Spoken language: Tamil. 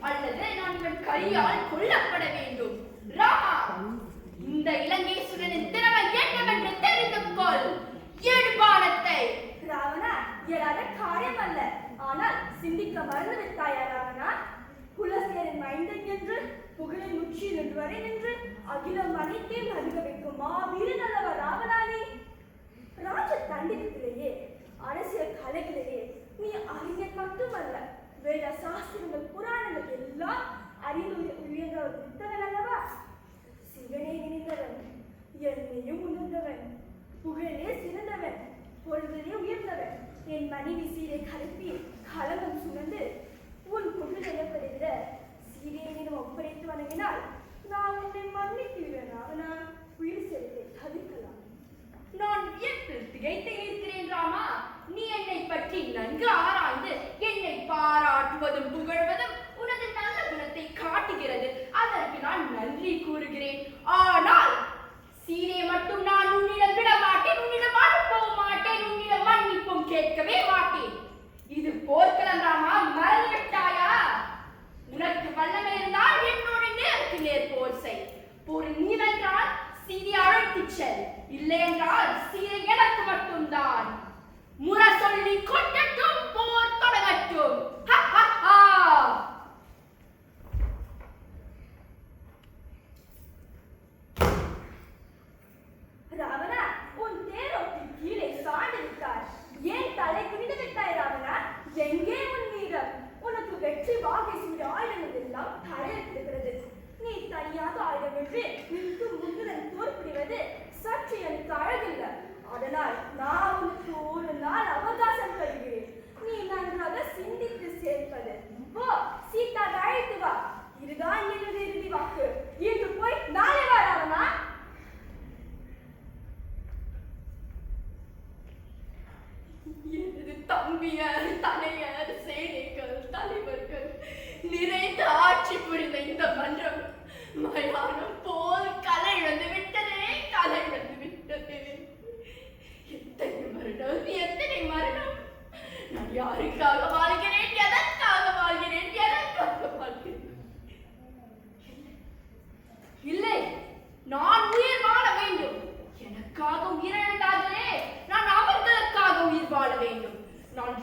அல்லது நான் இவன் கையால் கொல்லப்பட வேண்டும். ராமா, இந்த இலங்கேஸ்வரனின் திறமை என்னவென்று தெரிந்து கொள். ஏடுபாலத்தை. ராவணா, இயலாத காரியம் அல்ல. ஆனால் சிந்திக்க மறந்து விட்டாயா ராவணா? குலசேரின் மைந்தன் என்று புகழின் உச்சியில் நின்று வரை நின்று அகிலம் அனைத்தையும் அதிக வைக்கும் மாவீரன் அல்லவா ராவணானே? ராஜ தண்டித்திலேயே அரசியல் கலைகளிலே நீ அறிஞர் மட்டுமல்ல, வேத சாஸ்திரங்கள் புராணங்கள் எல்லாம் அறிந்து உயர்ந்தவன் அல்லவா? சிவனே நினைந்தவன், என்னையும் உணர்ந்தவன், புகழே சிறந்தவன், பொழுதிலே உயர்ந்தவன், என் மனைவி சீரை கலப்பி கலகம் சுமந்து உன் புகழ் இழப்பதை விட சீரையனிடம் ஒப்படைத்து வணங்கினால் நான் உன்னை மன்னிக்கிறேன். ராவணா, உயிர் செலுத்தை தவிர்க்கலாம். நான் வியப்பில் திகைத்து இருக்கிறேன் ராமா. நீ என்னை பற்றி நன்கு ஆராய்ந்து என்னை பாராட்டுவதும் புகழ்வதும் உனது நல்ல குணத்தை காட்டுகிறது. அதற்கு நான் நன்றி கூறுகிறேன். ஆனால் சீரை மட்டும் நான் உன்னிடம் விட மாட்டேன், உன்னிடம் அனுப்பவும் மாட்டேன், உன்னிடம் மன்னிப்பும் கேட்கவே மாட்டேன். இது போர்க்களம் ராமா, மறந்து விட்டாயா? உனக்கு வல்லமை இருந்தால் என்னோட நேருக்கு நேர் போர் செய். போர் நீ வென்றால் சீரை அழைத்துச் செல், இல்லை என்றால் சீரை எனக்கு மட்டும்தான். முறை சொல்லி கொட்டட்டும், போர் தொடங்கட்டும். ராவணா, உன் தேரோட்டி கீழே சாய்ந்து விட்டார். ஏன் தலை குனிந்து விட்டாய் ராவணா? எங்கே உன் வீரம்? உனக்கு வெற்றி வாகை சூடிய ஆயுதங்கள் எல்லாம் தரையில் கிடக்கிறது. நீ தனியாக ஆயுதம் வென்று நிற்கு முன்னுடன் போர் புரிவது சற்று எனக்கு அழகில்லை. அதனால் நான் உனக்கு ஒரு நாள் அவகாசம் தருகிறேன். நீ நன்றாக சிந்தித்து சேர்ப்பது. போ, சீதா அழைத்து வா. இதுதான் எனது இறுதி வாக்கு. இன்று போய் நாளை வா ராவணா. எனது தம்பியர், தனையர், சேனைகள், தலைவர்கள் நிறைந்த ஆட்சி புரிந்த இந்த மன்றம் மயானம் போல் கலை வந்து விட்டதே, கலை வந்து விட்டதே. எத்தனை மரணம், எத்தனை மரணம்! நான் யாருக்காக வாழ்கிறேன், எதற்காக வாழ்கிறேன், எதற்காக வாழ்கிறேன்? இல்லை, நான் உயிர் வாழ வேண்டும். எனக்காக உயிரிழந்தார்களே, நான் அவர்களுக்காக உயிர் வாழ வேண்டும். நான்